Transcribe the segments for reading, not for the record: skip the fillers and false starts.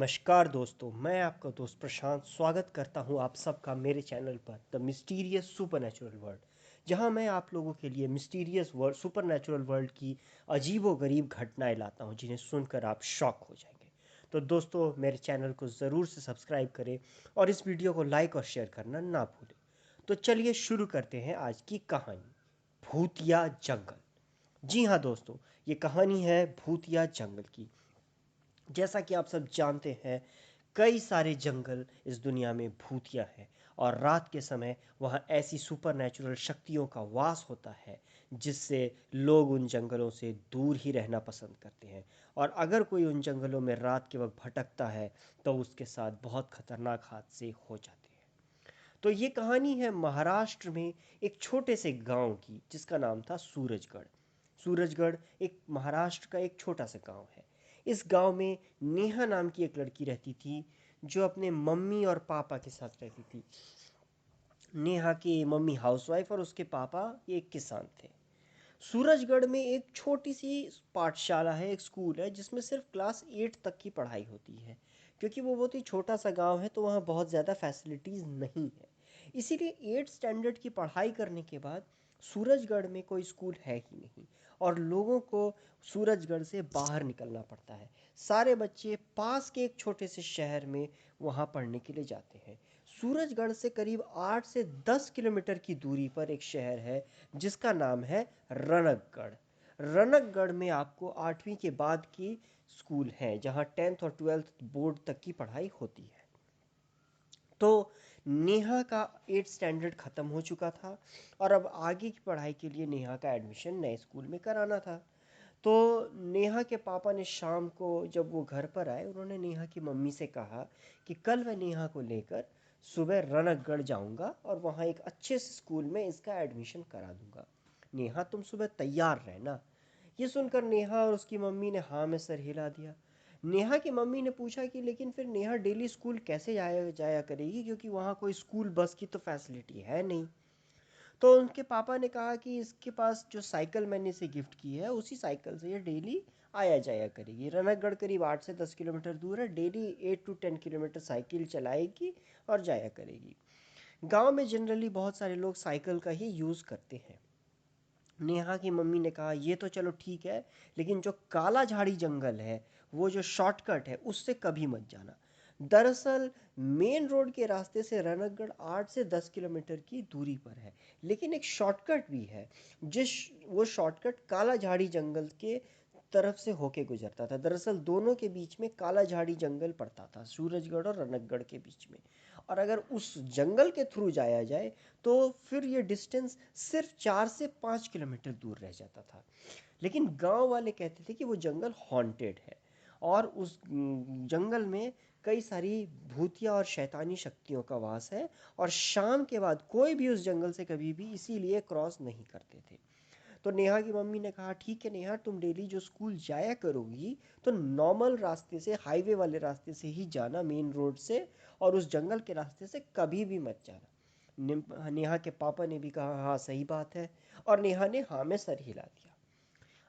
नमस्कार दोस्तों, मैं आपका दोस्त प्रशांत स्वागत करता हूं आप सबका मेरे चैनल पर द मिस्टीरियस सुपरनैचुरल वर्ल्ड, जहां मैं आप लोगों के लिए मिस्टीरियस वर्ल्ड सुपरनैचुरल वर्ल्ड की अजीबोगरीब घटनाएं लाता हूं जिन्हें सुनकर आप शॉक हो जाएंगे। तो दोस्तों, मेरे चैनल को ज़रूर से सब्सक्राइब करें और इस वीडियो को लाइक और शेयर करना ना भूलें। तो चलिए शुरू करते हैं आज की कहानी, भूतिया जंगल। जी हाँ दोस्तों, ये कहानी है भूतिया जंगल की। जैसा कि आप सब जानते हैं, कई सारे जंगल इस दुनिया में भूतिया है और रात के समय वहाँ ऐसी सुपरनैचुरल शक्तियों का वास होता है जिससे लोग उन जंगलों से दूर ही रहना पसंद करते हैं। और अगर कोई उन जंगलों में रात के वक्त भटकता है तो उसके साथ बहुत खतरनाक हादसे हो जाते हैं। तो ये कहानी है महाराष्ट्र में एक छोटे से गांव की जिसका नाम था सूरजगढ़। सूरजगढ़ एक महाराष्ट्र का एक छोटा सा गांव है। इस गांव में नेहा नाम की एक लड़की रहती थी जो अपने मम्मी और पापा के साथ रहती थी। नेहा की मम्मी हाउसवाइफ और उसके पापा एक किसान थे। सूरजगढ़ में एक छोटी सी पाठशाला है, एक स्कूल है जिसमें सिर्फ क्लास 8 तक की पढ़ाई होती है। क्योंकि वो बहुत ही छोटा सा गांव है तो वहाँ बहुत ज़्यादा फैसिलिटीज़ नहीं है। इसीलिए 8 स्टैंडर्ड की पढ़ाई करने के बाद सूरजगढ़ में कोई स्कूल है ही नहीं और लोगों को सूरजगढ़ से बाहर निकलना पड़ता है। सारे बच्चे पास के एक छोटे से शहर में वहाँ पढ़ने के लिए जाते हैं। सूरजगढ़ से करीब 8 से 10 किलोमीटर की दूरी पर एक शहर है जिसका नाम है रणकगढ़। रणकगढ़ में आपको 8वीं के बाद की स्कूल है जहाँ 10th और 12th बोर्ड तक की पढ़ाई होती है। तो नेहा का 8 स्टैंडर्ड ख़त्म हो चुका था और अब आगे की पढ़ाई के लिए नेहा का एडमिशन नए स्कूल में कराना था। तो नेहा के पापा ने शाम को जब वो घर पर आए, उन्होंने नेहा की मम्मी से कहा कि कल मैं नेहा को लेकर सुबह रणकगढ़ जाऊंगा और वहाँ एक अच्छे से स्कूल में इसका एडमिशन करा दूंगा। नेहा, तुम सुबह तैयार रहना। ये सुनकर नेहा और उसकी मम्मी ने हाँ में सर हिला दिया। नेहा की मम्मी ने पूछा कि लेकिन फिर नेहा डेली स्कूल कैसे जाया जाया करेगी, क्योंकि वहाँ कोई स्कूल बस की तो फैसिलिटी है नहीं। तो उनके पापा ने कहा कि इसके पास जो साइकिल मैंने इसे गिफ्ट की है उसी साइकिल से ये डेली आया जाया करेगी। रणकगढ़ करीब 8 से 10 किलोमीटर दूर है, डेली 8 to 10 किलोमीटर साइकिल चलाएगी और जाया करेगी। गांव में जनरली बहुत सारे लोग साइकिल का ही यूज़ करते हैं। नेहा की मम्मी ने कहा ये तो चलो ठीक है, लेकिन जो काला झाड़ी जंगल है, वो जो शॉर्टकट है उससे कभी मत जाना। दरअसल मेन रोड के रास्ते से रणकगढ़ 8 से 10 किलोमीटर की दूरी पर है, लेकिन एक शॉर्टकट भी है। जिस वो शॉर्टकट काला झाड़ी जंगल के तरफ से होके गुजरता था। दरअसल दोनों के बीच में काला झाड़ी जंगल पड़ता था, सूरजगढ़ और रणकगढ़ के बीच में। और अगर उस जंगल के थ्रू जाया जाए तो फिर ये डिस्टेंस सिर्फ 4 से 5 किलोमीटर दूर रह जाता था। लेकिन गांव वाले कहते थे कि वो जंगल हॉन्टेड है और उस जंगल में कई सारी भूतिया और शैतानी शक्तियों का वास है और शाम के बाद कोई भी उस जंगल से कभी भी इसीलिए क्रॉस नहीं करते थे। तो नेहा की मम्मी ने कहा ठीक है नेहा, तुम डेली जो स्कूल जाया करोगी तो नॉर्मल रास्ते से, हाईवे वाले रास्ते से ही जाना, मेन रोड से, और उस जंगल के रास्ते से कभी भी मत जाना। नेहा के पापा ने भी कहा हाँ सही बात है, और नेहा ने हाँ में सर हिला दिया।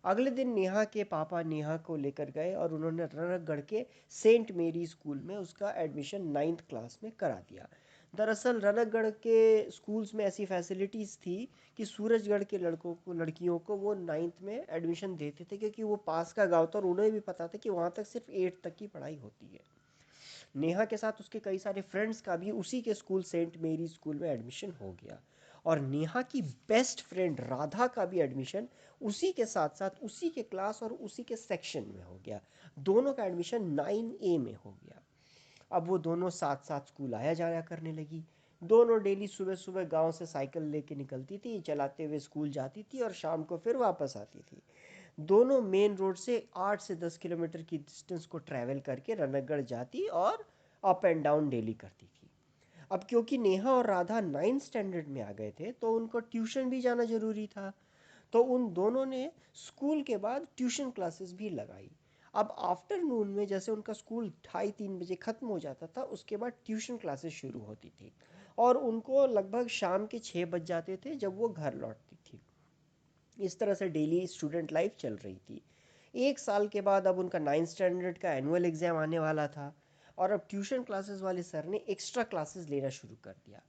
अगले दिन नेहा के पापा नेहा को लेकर गए और उन्होंने रणकगढ़ के सेंट मेरी स्कूल में उसका एडमिशन 9th क्लास में करा दिया। दरअसल रणकगढ़ के स्कूल्स में ऐसी फैसिलिटीज़ थी कि सूरजगढ़ के लड़कों को, लड़कियों को वो 9th में एडमिशन देते थे, क्योंकि वो पास का गाँव था और उन्हें भी पता था कि वहाँ तक सिर्फ 8 तक की पढ़ाई होती है। नेहा के साथ उसके कई सारे फ्रेंड्स का भी उसी के स्कूल सेंट मेरी स्कूल में एडमिशन हो गया। और नेहा की बेस्ट फ्रेंड राधा का भी एडमिशन उसी के साथ साथ उसी के क्लास और उसी के सेक्शन में हो गया। दोनों का एडमिशन 9A में हो गया। अब वो दोनों साथ साथ स्कूल आया जाया करने लगी। दोनों डेली सुबह सुबह गांव से साइकिल लेके निकलती थी, चलाते हुए स्कूल जाती थी और शाम को फिर वापस आती थी। दोनों मेन रोड से 8 से 10 किलोमीटर की डिस्टेंस को ट्रैवल करके रणकगढ़ जाती और अप एंड डाउन डेली करती थी। अब क्योंकि नेहा और राधा 9th स्टैंडर्ड में आ गए थे तो उनको ट्यूशन भी जाना ज़रूरी था। तो उन दोनों ने स्कूल के बाद ट्यूशन क्लासेस भी लगाई। अब आफ्टरनून में जैसे उनका स्कूल 2:30-3 बजे ख़त्म हो जाता था, उसके बाद ट्यूशन क्लासेस शुरू होती थी और उनको लगभग शाम के 6 बज जाते थे जब वो घर लौटती थी। इस तरह से डेली स्टूडेंट लाइफ चल रही थी। एक साल के बाद अब उनका 9th स्टैंडर्ड का एनुअल एग्ज़ाम आने वाला था। और अब ट्यूशन क्लासेस वाले सर ने एक्स्ट्रा क्लासेस लेना शुरू कर दिया।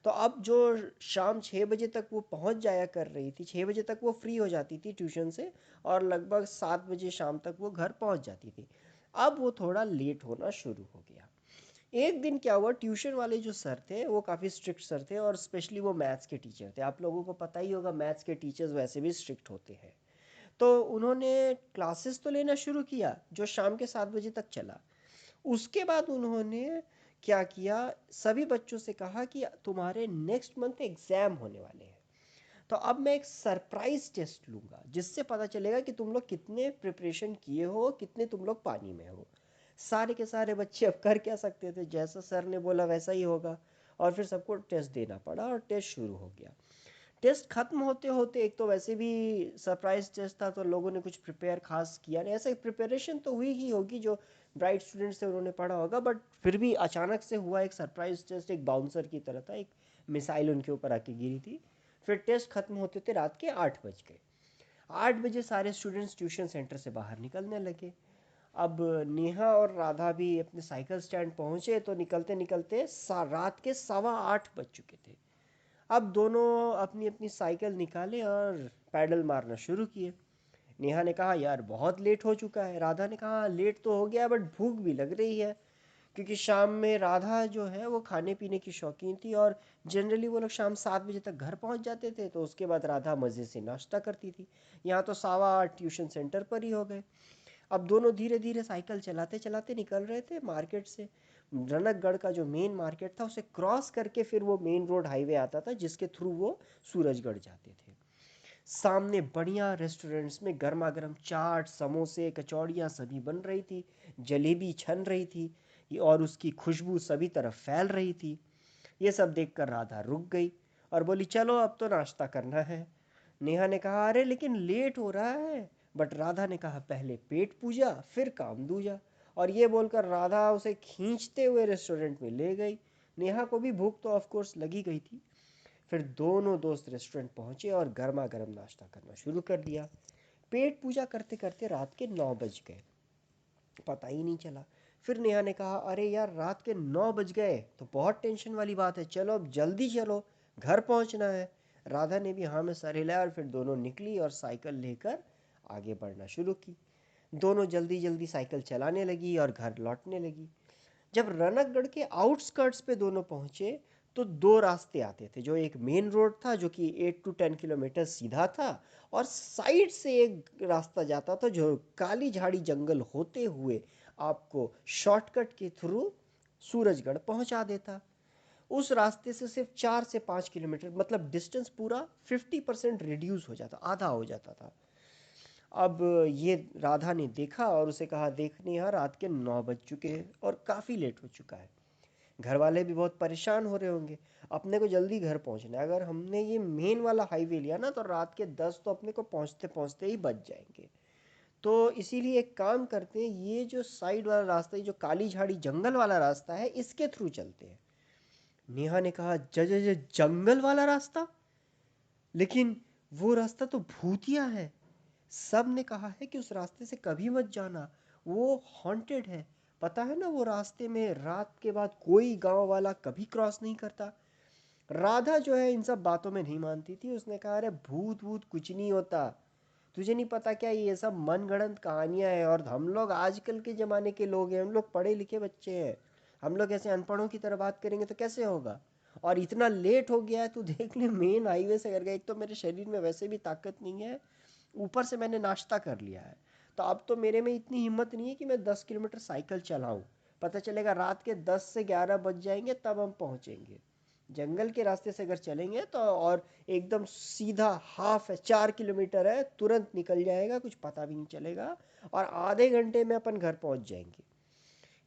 तो अब जो शाम 6 बजे तक वो पहुंच जाया कर रही थी, 6 बजे तक वो फ्री हो जाती थी ट्यूशन से, और लगभग 7 बजे शाम तक वो घर पहुंच जाती थी। अब वो थोड़ा लेट होना शुरू हो गया। एक दिन क्या हुआ, ट्यूशन वाले जो सर थे वो काफ़ी स्ट्रिक्ट सर थे, और स्पेशली वो मैथ्स के टीचर थे। आप लोगों को पता ही होगा मैथ्स के टीचर्स वैसे भी स्ट्रिक्ट होते हैं। तो उन्होंने क्लासेस तो लेना शुरू किया जो शाम के 7 बजे तक चला। उसके बाद उन्होंने क्या किया, सभी बच्चों से कहा कि तुम्हारे नेक्स्ट मंथ एग्जाम होने वाले हैं, तो अब मैं एक सरप्राइज टेस्ट लूंगा जिससे पता चलेगा कि तुम लोग कितने प्रिपरेशन किए हो, कितने तुम लोग पानी में हो। सारे के सारे बच्चे अब कर क्या सकते थे, जैसा सर ने बोला वैसा ही होगा। और फिर सबको टेस्ट देना पड़ा और टेस्ट शुरू हो गया। टेस्ट खत्म होते होते, एक तो वैसे भी सरप्राइज टेस्ट था तो लोगों ने कुछ प्रिपेयर खास किया नहीं। ऐसे प्रिपरेशन तो हुई ही होगी, जो ब्राइट स्टूडेंट्स थे उन्होंने पढ़ा होगा, बट फिर भी अचानक से हुआ एक सरप्राइज टेस्ट, एक बाउंसर की तरह था, एक मिसाइल उनके ऊपर आके गिरी थी। फिर टेस्ट खत्म होते थे रात के 8 बज गए। 8 बजे सारे स्टूडेंट्स ट्यूशन सेंटर से बाहर निकलने लगे। अब नेहा और राधा भी अपने साइकिल स्टैंड पहुंचे तो निकलते निकलते रात के 8:15 बज चुके थे। अब दोनों अपनी अपनी साइकिल निकाले और पैडल मारना शुरू किए। नेहा ने कहा यार बहुत लेट हो चुका है। राधा ने कहा लेट तो हो गया बट भूख भी लग रही है, क्योंकि शाम में राधा जो है वो खाने पीने की शौकीन थी, और जनरली वो लोग शाम 7 बजे तक घर पहुंच जाते थे, तो उसके बाद राधा मज़े से नाश्ता करती थी। यहाँ तो 8:15 ट्यूशन सेंटर पर ही हो गए। अब दोनों धीरे धीरे साइकिल चलाते चलाते निकल रहे थे मार्केट से। रनकगढ़ का जो मेन मार्केट था उसे क्रॉस करके फिर वो मेन रोड हाईवे आता था जिसके थ्रू वो सूरजगढ़ जाते थे। सामने बढ़िया रेस्टोरेंट्स में गर्मा गर्म चाट, समोसे, कचौड़ियाँ सभी बन रही थी। जलेबी छन रही थी और उसकी खुशबू सभी तरफ फैल रही थी। ये सब देखकर राधा रुक गई और बोली चलो अब तो नाश्ता करना है। नेहा ने कहा अरे लेकिन लेट हो रहा है, बट राधा ने कहा पहले पेट पूजा फिर काम दूजा। और ये बोलकर राधा उसे खींचते हुए रेस्टोरेंट में ले गई। नेहा को भी भूख तो ऑफ कोर्स लगी गई थी। फिर दोनों दोस्त रेस्टोरेंट पहुंचे और गर्मा गर्म नाश्ता करना शुरू कर दिया। पेट पूजा करते करते रात के 9 बज गए, पता ही नहीं चला। फिर नेहा ने कहा अरे यार रात के 9 बज गए तो बहुत टेंशन वाली बात है, चलो अब जल्दी चलो, घर पहुंचना है। राधा ने भी हाँ में सर हिलाया और फिर दोनों निकली और साइकिल लेकर आगे बढ़ना शुरू की। दोनों जल्दी जल्दी साइकिल चलाने लगी और घर लौटने लगी। जब रनकगढ़ के आउटस्कर्ट्स पे दोनों पहुंचे तो दो रास्ते आते थे। जो एक मेन रोड था जो कि 8 to 10 किलोमीटर सीधा था, और साइड से एक रास्ता जाता था जो काली झाड़ी जंगल होते हुए आपको शॉर्टकट के थ्रू सूरजगढ़ पहुंचा देता। उस रास्ते से सिर्फ 4 से 5 किलोमीटर, मतलब डिस्टेंस पूरा 50% रिड्यूस हो जाता, आधा हो जाता था। अब ये राधा ने देखा और उसे कहा देखने यार रात के 9 बज चुके हैं और काफ़ी लेट हो चुका है। घर वाले भी बहुत परेशान हो रहे होंगे, अपने को जल्दी घर पहुंचना है। अगर हमने ये मेन वाला हाईवे लिया ना तो रात के 10 तो अपने को पहुंचते पहुंचते ही बच जाएंगे। तो इसीलिए एक काम करते हैं, ये जो साइड वाला रास्ता है, जो काली झाड़ी जंगल वाला रास्ता है, इसके थ्रू चलते हैं। नेहा ने कहा जंगल वाला रास्ता, लेकिन वो रास्ता तो भूतिया है। सब ने कहा है कि उस रास्ते से कभी मत जाना, वो हॉन्टेड है। पता है ना वो रास्ते में रात के बाद कोई गांव वाला कभी क्रॉस नहीं करता। राधा जो है इन सब बातों में नहीं मानती थी। उसने कहा अरे भूत भूत कुछ नहीं होता, तुझे नहीं पता क्या, ये सब मनगढ़ंत कहानियां हैं, और हम लोग आजकल के ज़माने के लोग हैं, हम लोग पढ़े लिखे बच्चे हैं। हम लोग ऐसे अनपढ़ों की तरह बात करेंगे तो कैसे होगा। और इतना लेट हो गया है, तू देख ले मेन हाईवे से कर गया। एक तो मेरे शरीर में वैसे भी ताकत नहीं है, ऊपर से मैंने नाश्ता कर लिया है, तो अब तो मेरे में इतनी हिम्मत नहीं है कि मैं 10 किलोमीटर साइकिल चलाऊं। पता चलेगा रात के 10 से 11 बज जाएंगे तब हम पहुंचेंगे। जंगल के रास्ते से अगर चलेंगे तो और एकदम सीधा हाफ है, 4 किलोमीटर है, तुरंत निकल जाएगा, कुछ पता भी नहीं चलेगा, और आधे घंटे में अपन घर पहुंच जाएंगे।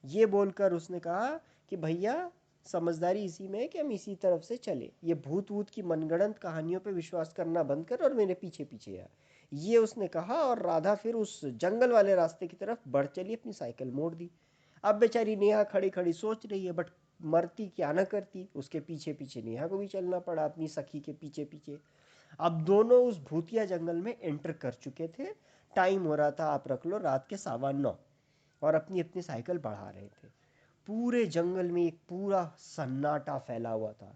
ये बोलकर उसने कहा कि भैया समझदारी इसी में है कि हम इसी तरफ से चले, ये भूत वूत की मनगढ़ंत कहानियों पे विश्वास करना बंद कर और मेरे पीछे पीछे आ। ये उसने कहा और राधा फिर उस जंगल वाले रास्ते की तरफ बढ़ चली, अपनी साइकिल मोड़ दी। अब बेचारी नेहा खड़ी खड़ी सोच रही है, बट मरती क्या ना करती, उसके पीछे पीछे नेहा को भी चलना पड़ा, अपनी सखी के पीछे पीछे। अब दोनों उस भूतिया जंगल में एंटर कर चुके थे। टाइम हो रहा था, आप रख लो रात के 9:15, और अपनी अपनी साइकिल बढ़ा रहे थे। पूरे जंगल में एक पूरा सन्नाटा फैला हुआ था।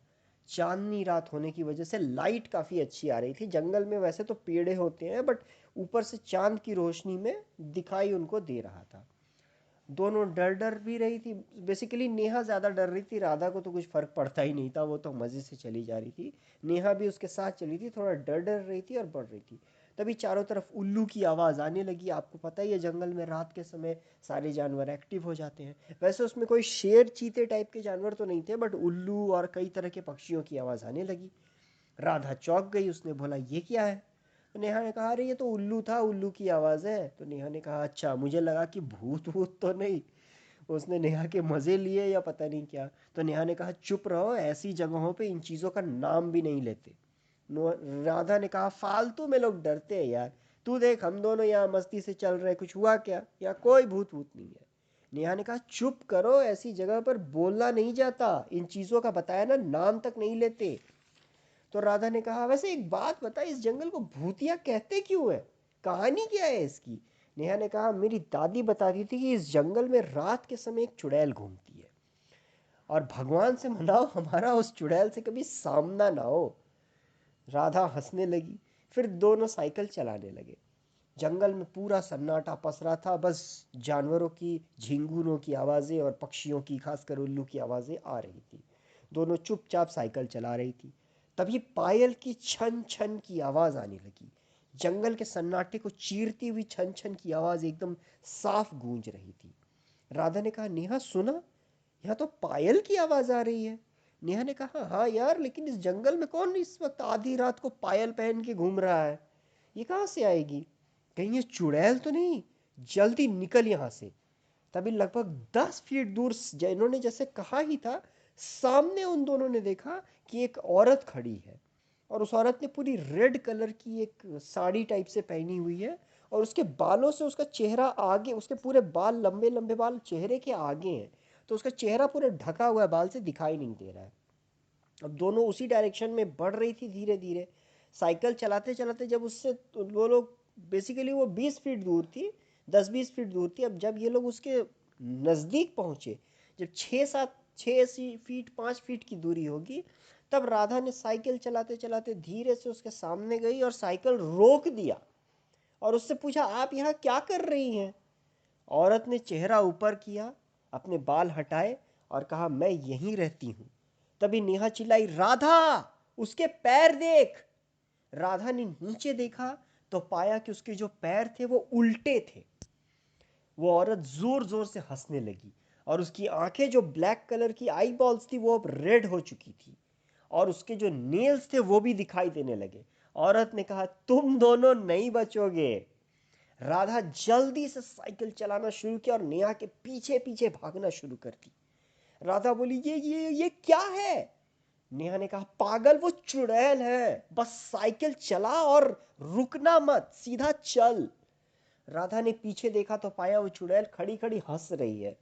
चांदनी रात होने की वजह से लाइट काफी अच्छी आ रही थी। जंगल में वैसे तो पेड़े होते हैं, बट ऊपर से चांद की रोशनी में दिखाई उनको दे रहा था। दोनों डर डर भी रही थी। बेसिकली नेहा ज्यादा डर रही थी, राधा को तो कुछ फर्क पड़ता ही नहीं था, वो तो मजे से चली जा रही थी। नेहा भी उसके साथ चली थी, थोड़ा डर डर रही थी और बढ़ रही थी। तभी चारों तरफ उल्लू की आवाज आने लगी। आपको पता ही है जंगल में रात के समय सारे जानवर एक्टिव हो जाते हैं। वैसे उसमें कोई शेर चीते टाइप के जानवर तो नहीं थे, बट उल्लू और कई तरह के पक्षियों की आवाज आने लगी। राधा चौंक गई, उसने बोला ये क्या है? तो नेहा ने कहा अरे ये तो उल्लू था, उल्लू की आवाज है। तो नेहा ने कहा अच्छा, मुझे लगा कि भूत वूत तो नहीं। उसने नेहा के मजे लिए या पता नहीं क्या। तो नेहा ने कहा चुप रहो, ऐसी जगहों पे इन चीजों का नाम भी नहीं लेते। राधा ने कहा फालतू में लोग डरते हैं यार, तू देख हम दोनों यहाँ मस्ती से चल रहे, कुछ हुआ क्या? यहाँ कोई भूत वूत नहीं है। नेहा ने कहा चुप करो, ऐसी जगह पर बोलना नहीं जाता, इन चीजों का बताया ना नाम तक नहीं लेते। तो राधा ने कहा वैसे एक बात बता, इस जंगल को भूतिया कहते क्यों है? कहानी क्या है इसकी? नेहा ने कहा मेरी दादी बताती थी कि इस जंगल में रात के समय एक चुड़ैल घूमती है, और भगवान से मनाओ हमारा उस चुड़ैल से कभी सामना ना हो। राधा हंसने लगी। फिर दोनों साइकिल चलाने लगे। जंगल में पूरा सन्नाटा पसरा था, बस जानवरों की, झिंगुरों की आवाजें और पक्षियों की, खासकर उल्लू की आवाजें आ रही थी। दोनों चुपचाप साइकिल चला रही थी। तभी पायल की छन छन की आवाज आने लगी। जंगल के सन्नाटे को चीरती हुई छन छन की आवाज एकदम साफ गूंज रही थी। राधा ने कहा नेहा सुना, यहाँ तो पायल की आवाज आ रही है। नेहा ने कहा हाँ यार, लेकिन इस जंगल में कौन इस वक्त आधी रात को पायल पहन के घूम रहा है? ये कहाँ से आएगी? कहीं ये चुड़ैल तो नहीं? जल्दी निकल यहाँ से। तभी लगभग 10 फीट दूर, इन्होंने जैसे कहा ही था, सामने उन दोनों ने देखा कि एक औरत खड़ी है। और उस औरत ने पूरी रेड कलर की एक साड़ी टाइप से पहनी हुई है, और उसके बालों से उसका चेहरा आगे, उसके पूरे बाल, लंबे लंबे बाल चेहरे के आगे हैं, तो उसका चेहरा पूरा ढका हुआ है, बाल से दिखाई नहीं दे रहा है। अब दोनों उसी डायरेक्शन में बढ़ रही थी धीरे धीरे। साइकिल चलाते चलाते जब उससे वो लोग, बेसिकली वो 20 फीट दूर थी, 10-20 फीट दूर थी। अब जब ये लोग उसके नज़दीक पहुंचे, जब 6-7 6 फीट 5 फीट की दूरी होगी, तब राधा ने साइकिल चलाते चलाते धीरे से उसके सामने गई और साइकिल रोक दिया, और उससे पूछा आप यहाँ क्या कर रही हैं? औरत ने चेहरा ऊपर किया, अपने बाल हटाए और कहा मैं यहीं रहती हूँ। तभी नेहा चिल्लाई राधा, उसके पैर देख। राधा ने नीचे देखा तो पाया कि उसके जो पैर थे वो उल्टे थे। वो औरत जोर जोर से हंसने लगी, और उसकी आंखें जो ब्लैक कलर की आई बॉल्स थी वो अब रेड हो चुकी थी, और उसके जो नेल्स थे वो भी दिखाई देने लगे। औरत ने कहा तुम दोनों नहीं बचोगे। राधा जल्दी से साइकिल चलाना शुरू किया और नेहा के पीछे पीछे भागना शुरू कर दी। राधा बोली ये क्या है? नेहा ने कहा पागल, वो चुड़ैल है, बस साइकिल चला और रुकना मत, सीधा चल। राधा ने पीछे देखा तो पाया वो चुड़ैल खड़ी खड़ी हंस रही है।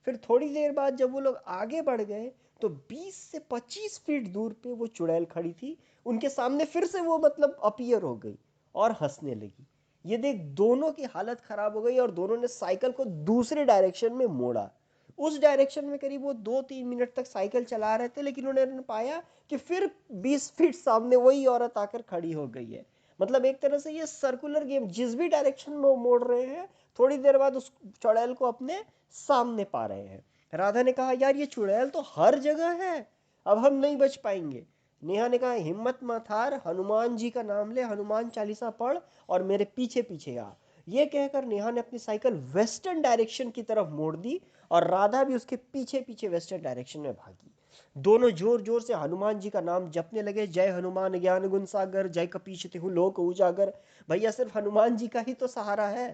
फिर थोड़ी देर बाद जब वो लोग आगे बढ़ गए, तो 20 से 25 फीट दूर पे वो चुड़ैल खड़ी थी। उनके सामने फिर से वो मतलब अपीयर हो गई और हंसने लगी। ये देख दोनों की हालत खराब हो गई, और दोनों ने साइकिल को दूसरे डायरेक्शन में मोड़ा। उस डायरेक्शन में करीब वो 2-3 मिनट तक साइकिल चला रहे थे, लेकिन उन्होंने पाया कि फिर 20 फीट सामने वही औरत आकर खड़ी हो गई है। मतलब एक तरह से ये सर्कुलर गेम, जिस भी डायरेक्शन में वो मोड़ रहे हैं, थोड़ी देर बाद उस चुड़ैल को अपने सामने पा रहे हैं। राधा ने कहा यार ये चुड़ैल तो हर जगह है, अब हम नहीं बच पाएंगे। नेहा ने कहा हिम्मत मत हार, हनुमान जी का नाम ले, हनुमान चालीसा पढ़ और मेरे पीछे पीछे आ। ये कहकर नेहा ने अपनी साइकिल वेस्टर्न डायरेक्शन की तरफ मोड़ दी, और राधा भी उसके पीछे पीछे वेस्टर्न डायरेक्शन में भागी। दोनों जोर जोर से हनुमान जी का नाम जपने लगे, जय हनुमान ज्ञान गुण सागर, जय कपीश तिहु लोक उजागर। भैया सिर्फ हनुमान जी का ही तो सहारा है।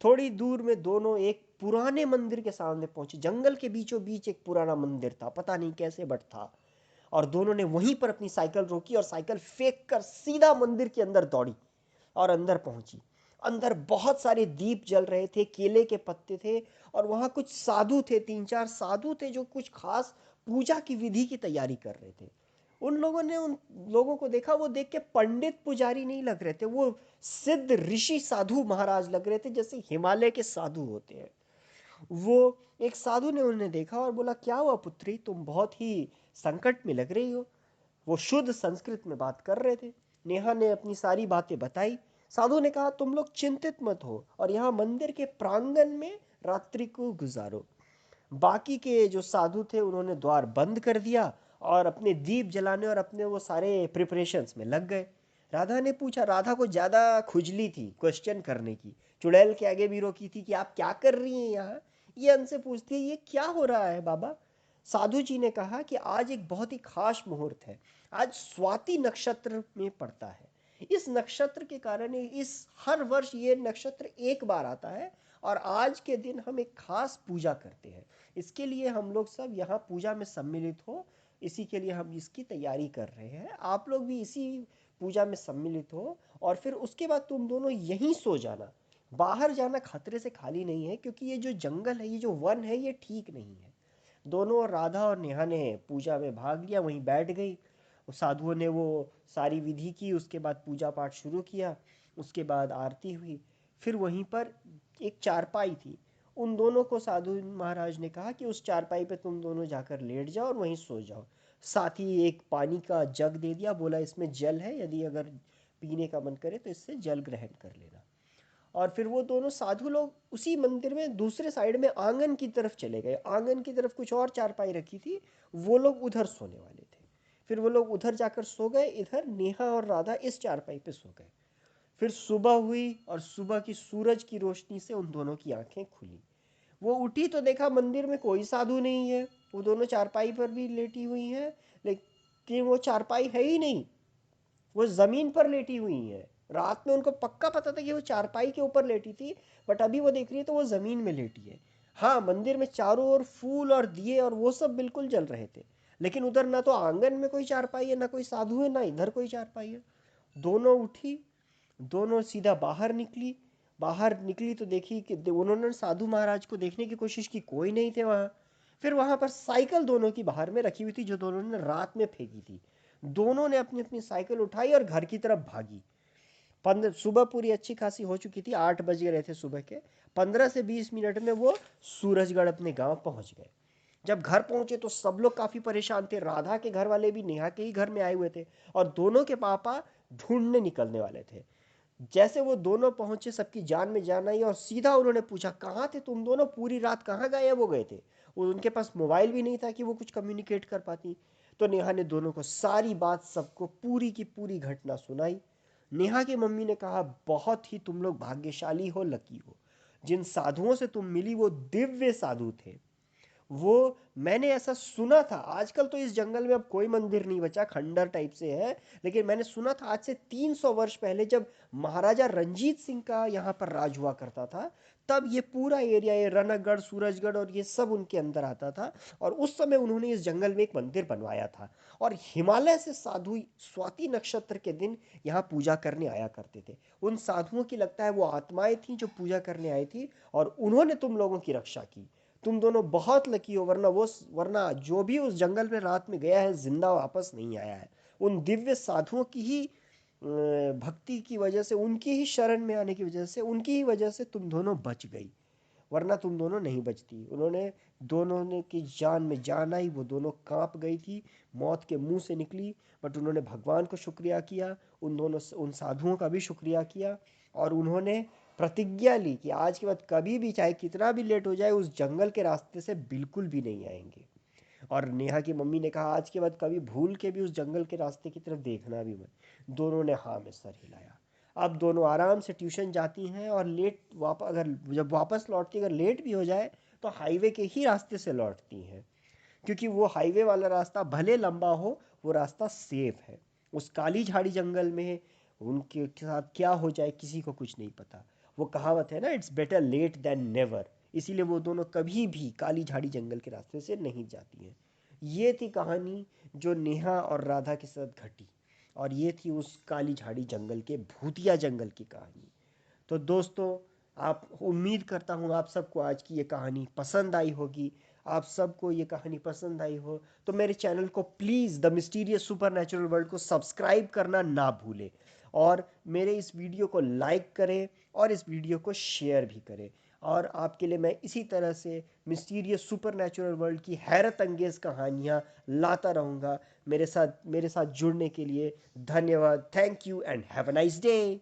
थोड़ी दूर में दोनों एक पुराने मंदिर के सामने पहुंचे। जंगल के बीचों बीच एक पुराना मंदिर था, पता नहीं कैसे बट था। और दोनों ने वहीं पर अपनी साइकिल रोकी और साइकिल फेंक कर सीधा मंदिर के अंदर दौड़ी और अंदर पहुंची। अंदर बहुत सारे दीप जल रहे थे, केले के पत्ते थे, और वहां कुछ साधु थे, 3-4 साधु थे जो कुछ खास पूजा की विधि की तैयारी कर रहे थे। उन लोगों ने उन लोगों को देखा, वो देख के पंडित पुजारी नहीं लग रहे थे, वो सिद्ध ऋषि साधु महाराज लग रहे थे, जैसे हिमालय के साधु होते हैं। वो एक साधु ने उन्हें देखा और बोला, क्या हुआ पुत्री, तुम बहुत ही संकट में लग रही हो। वो शुद्ध संस्कृत में बात कर रहे थे। नेहा ने अपनी सारी बातें बताई। साधु ने कहा, तुम लोग चिंतित मत हो और यहाँ मंदिर के प्रांगण में रात्रि को गुजारो। बाकी के जो साधु थे उन्होंने द्वार बंद कर दिया और अपने दीप जलाने और अपने वो सारे प्रिपरेशंस में लग गए। राधा ने पूछा, राधा को ज्यादा खुजली थी क्वेश्चन करने की, चुड़ैल के आगे भी रोकी थी कि आप क्या कर रही हैं यहाँ। ये उनसे पूछती है, ये क्या हो रहा है बाबा। साधु जी ने कहा कि आज एक बहुत ही खास मुहूर्त है। आज स्वाति नक्षत्र में पड़ता है। इस नक्षत्र के कारण इस हर वर्ष ये नक्षत्र एक बार आता है और आज के दिन हम एक खास पूजा करते हैं। इसके लिए हम लोग सब यहाँ पूजा में सम्मिलित हो, इसी के लिए हम इसकी तैयारी कर रहे हैं। आप लोग भी इसी पूजा में सम्मिलित हो और फिर उसके बाद तुम दोनों यहीं सो जाना। बाहर जाना खतरे से खाली नहीं है, क्योंकि ये जो जंगल है, ये जो वन है, ये ठीक नहीं है। दोनों, राधा और नेहा ने पूजा में भाग लिया, वहीं बैठ गई। साधुओं ने वो सारी विधि की, उसके बाद पूजा पाठ शुरू किया। उसके बाद आरती हुई। फिर वहीं पर एक चारपाई थी। उन दोनों को साधु महाराज ने कहा कि उस चारपाई पे तुम दोनों जाकर लेट जाओ और वहीं सो जाओ। साथ ही एक पानी का जग दे दिया, बोला इसमें जल है, यदि अगर पीने का मन करे तो इससे जल ग्रहण कर लेना। और फिर वो दोनों साधु लोग उसी मंदिर में दूसरे साइड में आंगन की तरफ चले गए। आंगन की तरफ कुछ और चारपाई रखी थी, वो लोग उधर सोने वाले थे। फिर वो लोग उधर जाकर सो गए, इधर नेहा और राधा इस चारपाई पे सो गए। फिर सुबह हुई और सुबह की सूरज की रोशनी से उन दोनों की आंखें खुली। वो उठी तो देखा मंदिर में कोई साधु नहीं है। वो दोनों चारपाई पर भी लेटी हुई हैं, लेकिन वो चारपाई है ही नहीं, वो जमीन पर लेटी हुई है। रात में उनको पक्का पता था कि वो चारपाई के ऊपर लेटी थी, बट अभी वो देख रही है तो वो जमीन में लेटी है। हाँ, मंदिर में चारों ओर फूल और दिए और वो सब बिल्कुल जल रहे थे, लेकिन उधर ना तो आंगन में कोई चारपाई है, ना कोई साधु है, ना इधर कोई चारपाई है। दोनों उठी, दोनों सीधा बाहर निकली। बाहर निकली तो देखी कि उन्होंने साधु महाराज को देखने की कोशिश की, कोई नहीं थे वहां। फिर वहां पर साइकिल दोनों की बाहर में रखी हुई थी, जो दोनों ने रात में फेंकी थी। दोनों ने अपनी अपनी साइकिल उठाई और घर की तरफ भागी। सुबह पूरी अच्छी खासी हो चुकी थी, 8 बज रहे थे सुबह के। 15 से 20 मिनट में वो सूरजगढ़ अपने गांव पहुंच गए। जब घर पहुंचे तो सब लोग काफी परेशान थे। राधा के घर वाले भी नेहा के ही घर में आए हुए थे और दोनों के पापा ढूंढने निकलने वाले थे। जैसे वो दोनों पहुंचे, सबकी जान में जान आई और सीधा उन्होंने पूछा, कहाँ थे तुम दोनों, पूरी रात कहाँ गायब हो गए थे। उनके पास मोबाइल भी नहीं था कि वो कुछ कम्युनिकेट कर पाती। तो नेहा ने दोनों को सारी बात, सबको पूरी की पूरी घटना सुनाई। नेहा की मम्मी ने कहा, बहुत ही तुम लोग भाग्यशाली हो, लकी हो। जिन साधुओं से तुम मिली वो दिव्य साधु थे। वो, मैंने ऐसा सुना था, आजकल तो इस जंगल में अब कोई मंदिर नहीं बचा, खंडर टाइप से है, लेकिन मैंने सुना था आज से 300 वर्ष पहले जब महाराजा रंजीत सिंह का यहाँ पर राज हुआ करता था, तब ये पूरा एरिया, ये रणगढ़, सूरजगढ़ और ये सब उनके अंदर आता था। और उस समय उन्होंने इस जंगल में एक मंदिर बनवाया था। और हिमालय से साधु स्वाति नक्षत्र के दिन यहाँ पूजा करने आया करते थे। उन साधुओं की लगता है वो आत्माएं थी जो पूजा करने आई थी, और उन्होंने तुम लोगों की रक्षा की। तुम दोनों बहुत लकी हो, वरना जो भी उस जंगल में रात में गया है जिंदा वापस नहीं आया है। उन दिव्य साधुओं की ही भक्ति की वजह से, उनकी ही शरण में आने की वजह से, उनकी ही वजह से तुम दोनों बच गई, वरना तुम दोनों नहीं बचती। उन्होंने, दोनों ने की जान में जान आई, वो दोनों कांप गई थी, मौत के मुंह से निकली। बट उन्होंने भगवान को शुक्रिया किया, उन साधुओं का भी शुक्रिया किया, और उन्होंने प्रतिज्ञा ली कि आज के बाद कभी भी, चाहे कितना भी लेट हो जाए, उस जंगल के रास्ते से बिल्कुल भी नहीं आएंगे। और नेहा की मम्मी ने कहा, आज के बाद कभी भूल के भी उस जंगल के रास्ते की तरफ देखना भी मत। दोनों ने हाँ में सर हिलाया। अब दोनों आराम से ट्यूशन जाती हैं, और लेट वापस, अगर जब वापस लौटती, अगर लेट भी हो जाए तो हाईवे के ही रास्ते से लौटती हैं, क्योंकि वो हाईवे वाला रास्ता भले लंबा हो, वो रास्ता सेफ है। उस काली झाड़ी जंगल में उनके साथ क्या हो जाए किसी को कुछ नहीं पता। वो कहावत है ना, it's better late than never. इसीलिए वो दोनों कभी भी काली झाड़ी जंगल के रास्ते से नहीं जाती हैं। ये थी कहानी जो नेहा और राधा के साथ घटी, और ये थी उस काली झाड़ी जंगल के, भूतिया जंगल की कहानी। तो दोस्तों, आप, उम्मीद करता हूँ आप सबको आज की ये कहानी पसंद आई होगी। आप सबको ये कहानी पसंद आई हो तो मेरे चैनल को please, the mysterious super natural world को सब्सक्राइब करना ना भूलें, और मेरे इस वीडियो को लाइक करें और इस वीडियो को शेयर भी करें। और आपके लिए मैं इसी तरह से मिस्टीरियस सुपरनैचुरल वर्ल्ड की हैरत अंगेज कहानियाँ लाता रहूँगा। मेरे साथ जुड़ने के लिए धन्यवाद। Thank you and have a nice day.